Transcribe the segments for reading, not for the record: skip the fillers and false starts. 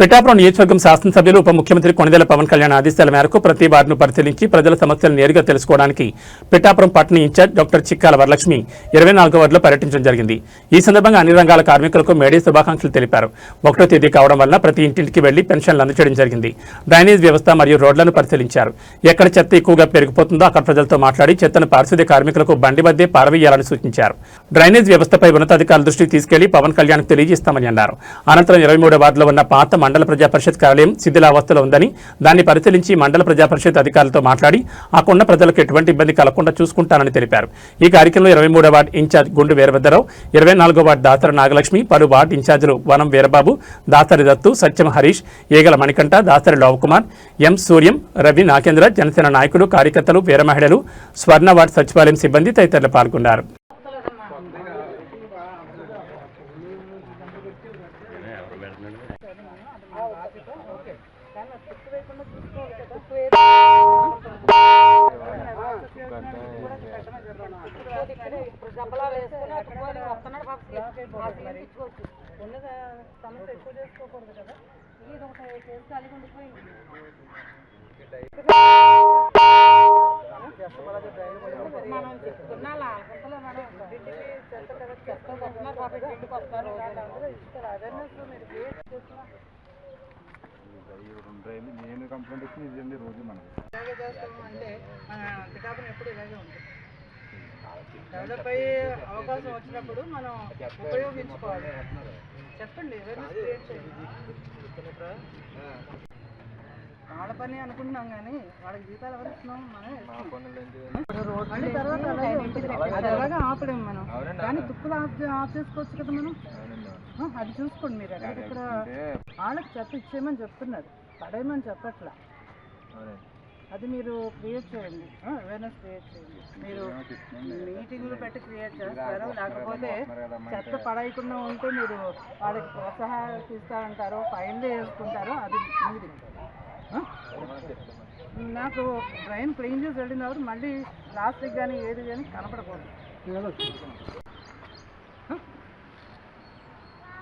పిఠాపురం నియోజకవర్గం శాసనసభ్యులు ఉప ముఖ్యమంత్రి కొణిదెల పవన్ కళ్యాణ్ ఆదేశాల మేరకు ప్రతి వార్డును పరిశీలించి ప్రజల సమస్యలు నేరుగా తెలుసుకోవడానికి పిఠాపురం పట్టణ ఇన్ఛార్జ్ డాక్టర్ చిక్కాల వరలక్ష్మి 24వ వార్డులో పర్యటించడం జరిగింది. ఈ సందర్భంగా అన్ని రంగాల కార్మికులకు మేడే శుభాకాంక్షలు తెలిపారు. 1వ తేదీ కావడం వల్ల ప్రతి ఇంటింటికి వెళ్లి పెన్షన్లు అందజేయడం జరిగింది. డ్రైనేజ్ వ్యవస్థ మరియు రోడ్లను పరిశీలించారు. ఎక్కడ చెత్త ఎక్కువగా పెరిగిపోతుందో అక్కడ ప్రజలతో మాట్లాడి చెత్తను పారిశుద్ధ్య కార్మికులకు బండి మధ్య పారవేయాలని సూచించారు. డ్రైనేజ్ వ్యవస్థపై ఉన్నతాధికారుల దృష్టికి తీసుకెళ్లి పవన్ కళ్యాణ్ తెలియజేస్తామని అన్నారు. అనంతరం 23వ వార్డులో ఉన్న పాత మండల ప్రజా పరిషత్ కార్యాలయం శిథిలావస్థలో ఉందని దాన్ని పరిశీలించి మండల ప్రజా పరిషత్ అధికారులతో మాట్లాడి అక్కడున్న ప్రజలకు ఎటువంటి ఇబ్బంది కలగకుండా చూసుకుంటానని తెలిపారు. ఈ కార్యక్రమంలో 23వ వార్డు ఇన్ఛార్జ్ గుండు వీరభద్రరావు, 24వ వార్డు దాసరి నాగలక్ష్మి, పలు వార్డు ఇన్ఛార్జీలు వనం వీరబాబు, దాసరి దత్తు, సత్యం హరీష్, ఏగల మణికంఠ, దాసరి లోవకుమార్, ఎం సూర్యం, రవి నాగేంద్ర, జనసేన నాయకులు, కార్యకర్తలు, వీర మహిళలు, స్వర్ణ వార్డు సచివాలయం సిబ్బంది తదితరులు పాల్గొన్నారు. నేను కంప్లైంట్ ఇచ్చి ఇదండి రోజు మనం ఇలాగే చేస్తాము అంటే మన పిఠాపురం ఎప్పుడు ఇలాగే ఉంటుంది. డెవలప్ అయ్యే అవకాశం వచ్చినప్పుడు మనం ఉపయోగించుకోవాలి. చెప్పండి, అవేర్నెస్ క్రియేట్ చేయండి. వాళ్ళ పని అనుకుంటున్నాం కానీ వాళ్ళకి జీతాలు ఎవరు ఇస్తున్నాం? మనమే మళ్ళీ తర్వాత అది ఎలాగా ఆపలేము మనం, కానీ తుక్కులు ఆఫ్ చేసుకోవచ్చు కదా మనం. అది చూసుకోండి మీరు. ఇక్కడ వాళ్ళకి చెత్త ఇచ్చేయమని చెప్తున్నారు, పడేయమని చెప్పట్లా. అది మీరు క్రియేట్ చేయండి, అవేర్నెస్ క్రియేట్ చేయండి. మీరు మీటింగ్లు పెట్టి క్రియేట్ చేస్తారు, లేకపోతే చెత్త పడేయకుండా ఉంటే మీరు వాళ్ళకి ప్రోత్సాహాలు ఇస్తారంటారు, ఫైన్లు వేసుకుంటారు. అది మీది. నాకు డ్రైన్ క్లీన్ చేసి వెళ్ళినప్పుడు మళ్ళీ ప్లాస్టిక్ కానీ ఏది కానీ కనపడకూడదు.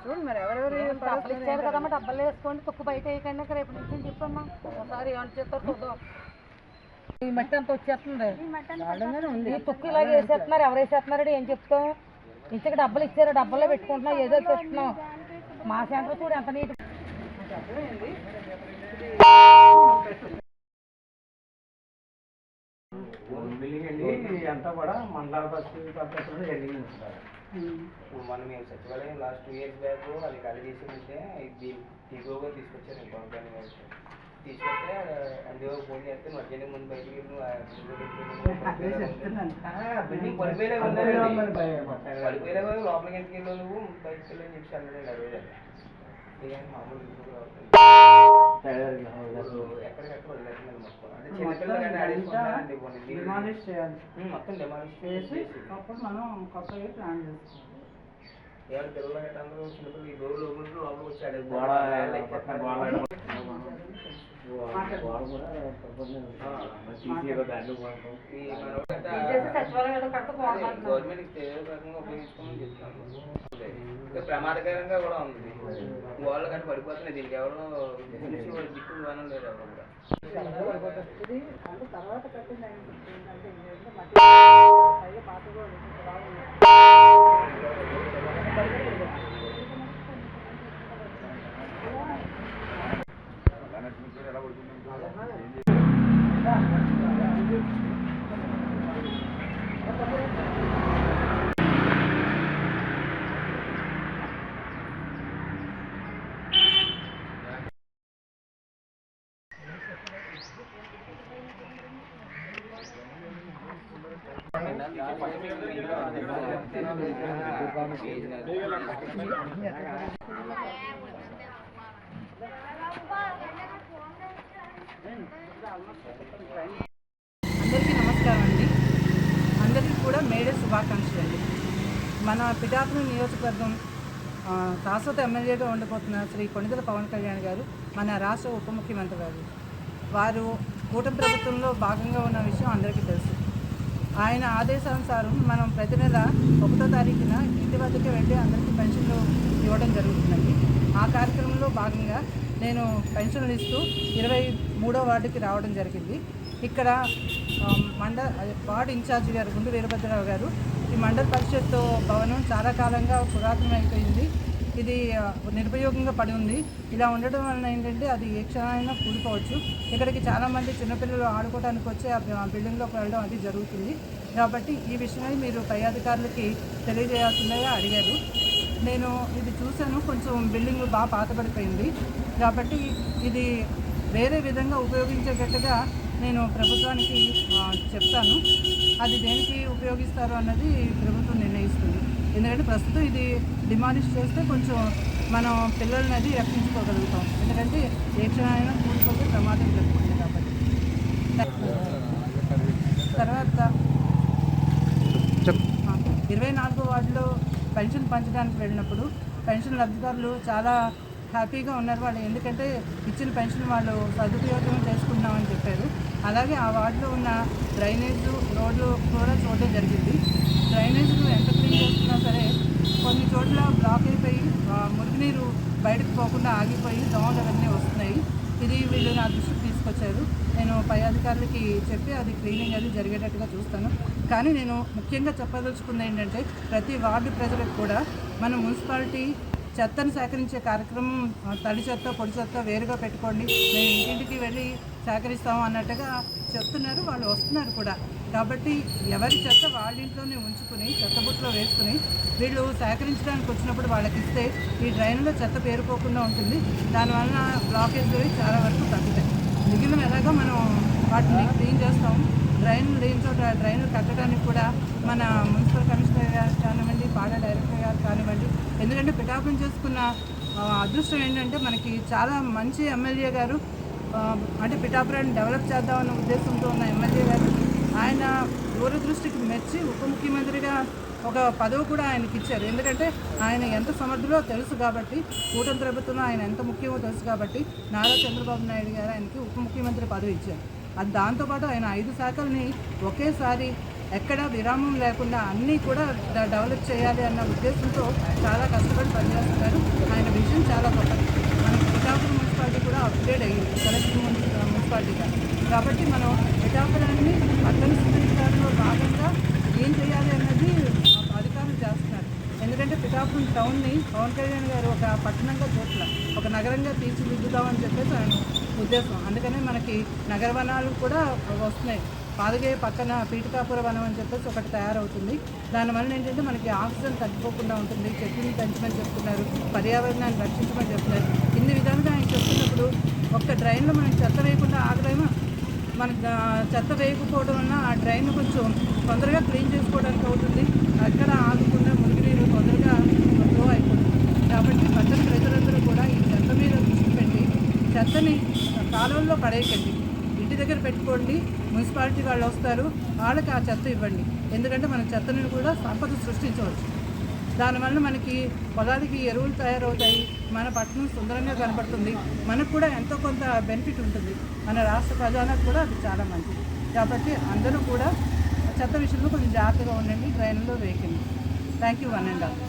చూడండి మరి ఎవరెవరు ఇచ్చారు కదమ్మా, డబ్బులు వేసుకోండి, తొక్కు బయట వేయకండి. రేపు నుంచి చెప్పమ్మా, ఒకసారి ఏమని చేస్తారు చూద్దాం. ఈ మట్టి అంతా వచ్చేస్తుంది, ఈ తొక్కు ఇలాగే వేసేస్తున్నారు. ఎవరు వేసేస్తున్నారండి? ఏం చెప్తాం? ఇంటికి డబ్బులు ఇచ్చారు, డబ్బుల్లో పెట్టుకుంటున్నాం, ఏదో చేస్తున్నాం. మా సెంటర్ చూడు ఎంత నీట్. అంతా కూడా మండల పద్ధతిలో జరిగింది సార్. మనం మేము సచివాలయం లాస్ట్ 2 years బ్యాక్ అది ఖాళీ చేసిందంటే ఇది టీగోగా తీసుకొచ్చారు. ఇంకొకటి తీసుకొస్తే అందులో ఫోన్ చేస్తే మధ్యాహ్నం ముందు బయటికి బిల్డింగ్ పడిపోయేలా పడిపోయేలా లోపలికి ఎందుకు వెళ్ళావు నువ్వు, బయటకు వెళ్ళని చెప్పి అన్నాడు. అరవై మామూలు ఎక్కడికక్కడ వదిలేస్తున్నారు మొత్తం. అంటే చిన్నపిల్లలు ఆడేసుకుంటారండి, మొత్తం డిమాలిష్ చేసి అప్పుడు మనం కొత్తగా ప్లాన్ చేసుకోవాలి. ఏమైనా పిల్లలు గట్రా అందరూ చిన్నపిల్లలు ఈ డోర్ లోపల లోపలికి వచ్చి ఆడేది. గవర్నమెంట్ రకంగా ఉపయోగించుకోమని చెప్తాను. ప్రమాదకరంగా కూడా ఉంది. వాళ్ళు కట్ట పడిపోతున్నాయి. దీనికి ఎవరు దిక్కు వానం లేదు. ఎవరు కూడా ఇది అంటే తర్వాత కట్టింది ఎలా పడుతుంది. అందరికీ నమస్కారం అండి. అందరికీ కూడా మేడే శుభాకాంక్షలు అండి. మన పిఠాపురం నియోజకవర్గం శాశ్వత ఎమ్మెల్యేగా ఉండబోతున్న శ్రీ కొణిదెల పవన్ కళ్యాణ్ గారు మన రాష్ట్ర ఉప ముఖ్యమంత్రి గారు. వారు కూటమి ప్రభుత్వంలో భాగంగా ఉన్న విషయం అందరికీ తెలుసు. ఆయన ఆదేశానుసారం మనం ప్రతి నెల 1వ తారీఖున ఇంటి వద్దకే వెళ్ళి అందరికీ పెన్షన్లు ఇవ్వడం జరుగుతుందండి. ఆ కార్యక్రమంలో భాగంగా నేను పెన్షన్లు ఇస్తూ 23వ వార్డుకి రావడం జరిగింది. ఇక్కడ వార్డు ఇన్ఛార్జి గారు గుండు వీరభద్రరావు గారు ఈ మండల పరిషత్ భవనం చాలా కాలంగా పురాతనమైపోయింది. ఇది నిరుపయోగంగా పడి ఉంది. ఇలా ఉండడం వలన ఏంటంటే అది ఏ క్షణమైనా కూలిపోవచ్చు. ఇక్కడికి చాలామంది చిన్నపిల్లలు ఆడుకోవడానికి వచ్చి ఆ బిల్డింగ్లోకి వెళ్ళడం అది జరుగుతుంది. కాబట్టి ఈ విషయమై మీరు పై అధికారులకి తెలియజేయాల్సిందిగా అడిగారు. నేను ఇది చూశాను, కొంచెం బిల్డింగ్ బాగా పాతబడిపోయింది. కాబట్టి ఇది వేరే విధంగా ఉపయోగించేటట్టుగా నేను ప్రభుత్వానికి చెప్తాను. అది దేనికి ఉపయోగిస్తారు అన్నది ప్రభుత్వం నిర్ణయిస్తుంది. ఎందుకంటే ప్రస్తుతం ఇది డిమాలిష్ చేస్తే కొంచెం మనం పిల్లల్ని అది రక్షించుకోగలుగుతాం. ఎందుకంటే ఏ క్షణమైనా కూలిపోతే ప్రమాదం జరుగుతుంది. కాబట్టి తర్వాత 24వ వార్డులో పెన్షన్ పంచడానికి వెళ్ళినప్పుడు పెన్షన్ లబ్ధిదారులు చాలా హ్యాపీగా ఉన్నారు. వాళ్ళు ఎందుకంటే ఇచ్చిన పెన్షన్ వాళ్ళు సదుపయోగం చేసుకుంటున్నామని చెప్పారు. అలాగే ఆ వార్డులో ఉన్న డ్రైనేజు రోడ్లు కూడా చూడడం జరిగింది. డ్రైనేజీలు ఎంత క్లీన్ చేస్తున్నా సరే కొన్ని చోట్ల బ్లాక్ అయిపోయి మురుగునీరు బయటకు పోకుండా ఆగిపోయి దోమలు అవన్నీ వస్తున్నాయి. ఇది వీళ్ళు నా దృష్టికి తీసుకొచ్చారు. నేను పై అధికారులకి చెప్పి అది క్లీనింగ్ అది జరిగేటట్టుగా చూస్తాను. కానీ నేను ముఖ్యంగా చెప్పదలుచుకుంది ఏంటంటే ప్రతి వార్డు ప్రజలకు కూడా మన మున్సిపాలిటీ చెత్తను సేకరించే కార్యక్రమం తడి చెత్త పొడి చెత్త వేరుగా పెట్టుకోండి, మేము ఇంటింటికి వెళ్ళి సేకరిస్తాము అన్నట్టుగా చెప్తున్నారు. వాళ్ళు వస్తున్నారు కూడా. కాబట్టి ఎవరి చెత్త వాళ్ళ ఇంట్లోనే ఉంచుకుని చెత్తబుట్టలో వేసుకుని వీళ్ళు సేకరించడానికి వచ్చినప్పుడు వాళ్ళకి ఇస్తే ఈ డ్రైన్లో చెత్త పేరుకోకుండా ఉంటుంది. దానివల్ల బ్లాకేజ్ చాలా వరకు తగ్గుతాయి. మిగిలిన ఎలాగో మనం వాటిని క్లీన్ చేస్తాం. డ్రైన్లు లేని చోట డ్రైన్లు కట్టడానికి కూడా మన మున్సిపల్ కమిషనర్ గారు కానివ్వండి, పాడా డైరెక్టర్ గారు కానివ్వండి, ఎందుకంటే పిఠాపురం చేసుకున్న అదృష్టం ఏంటంటే మనకి చాలా మంచి ఎమ్మెల్యే గారు, అంటే పిఠాపురాన్ని డెవలప్ చేద్దామన్న ఉద్దేశంతో ఉన్న ఎమ్మెల్యే గారు, ఆయన దూరదృష్టికి మెచ్చి ఉప ముఖ్యమంత్రిగా ఒక పదవి కూడా ఆయనకి ఇచ్చారు. ఎందుకంటే ఆయన ఎంత సమర్థులో తెలుసు కాబట్టి, కూటమి ప్రభుత్వంలో ఆయన ఎంత ముఖ్యమో తెలుసు కాబట్టి నారా చంద్రబాబు నాయుడు గారు ఆయనకి ఉప ముఖ్యమంత్రి పదవి ఇచ్చారు. అది దాంతోపాటు ఆయన 5 శాఖల్ని ఒకేసారి ఎక్కడ విరామం లేకుండా అన్నీ కూడా డెవలప్ చేయాలి అన్న ఉద్దేశంతో చాలా కష్టపడి పనిచేస్తున్నారు. ఆయన విజన్ చాలా గొప్పది. మనకి పిఠాపురం మున్సిపాలిటీ కూడా అప్గ్రేడ్ అయ్యింది కలెక్టర్ మున్సిపాలిటీగా. కాబట్టి మనం పిఠాపురాన్ని పట్టణ సుందరీకరణలో భాగంగా ఏం చేయాలి అన్నది అధికారులు చేస్తున్నారు. ఎందుకంటే పిఠాపురం టౌన్ని పవన్ కళ్యాణ్ గారు ఒక పట్టణంగా చోట్ల ఒక నగరంగా తీర్చిదిద్దుదామని చెప్పేసి ఆయన ఉద్దేశం. అందుకనే మనకి నగర వనాలు కూడా వస్తున్నాయి. పాదగే పక్కన పీఠికాపుర వనం అని చెప్పేసి ఒకటి తయారవుతుంది. దానివల్ల ఏంటంటే మనకి ఆక్సిజన్ తగ్గిపోకుండా ఉంటుంది. చెట్లను పెంచమని చెప్తున్నారు, పర్యావరణాన్ని రక్షించమని చెప్తున్నారు. ఇన్ని విధాలుగా ఆయన చెప్తున్నప్పుడు ఒక్క డ్రైన్లో మనం చెత్త వేయకుండా ఆగలేమా? మనకు చెత్త వేయకపోవడం వల్ల ఆ డ్రైన్ కొంచెం తొందరగా క్లీన్ చేసుకోవడానికి అవుతుంది. ఎక్కడ ఆగకుండా మురుగునీరు తొందరగా ఫ్లో అయిపోతుంది. కాబట్టి పట్టణ ప్రజలందరూ కూడా ఈ చెత్త మీద దృష్టి పెట్టి చెత్తని కాలువల్లో పడేయకండి, ఇంటి దగ్గర పెట్టుకోండి. మున్సిపాలిటీ వాళ్ళు వస్తారు, వాళ్ళకి ఆ చెత్త ఇవ్వండి. ఎందుకంటే మన చెత్తని కూడా సంపద సృష్టించవచ్చు. దానివల్ల మనకి పొలాలకి ఎరువులు తయారవుతాయి, మన పట్టణం సుందరంగా కనపడుతుంది, మనకు కూడా ఎంతో కొంత బెనిఫిట్ ఉంటుంది. మన రాష్ట్ర ఖజానాకు కూడా అది చాలా మంచిది. కాబట్టి అందరూ కూడా చెత్త విషయంలో కొంచెం జాగ్రత్తగా ఉండండి, డ్రైన్లో వేయకండి. Thank you. 1 and all.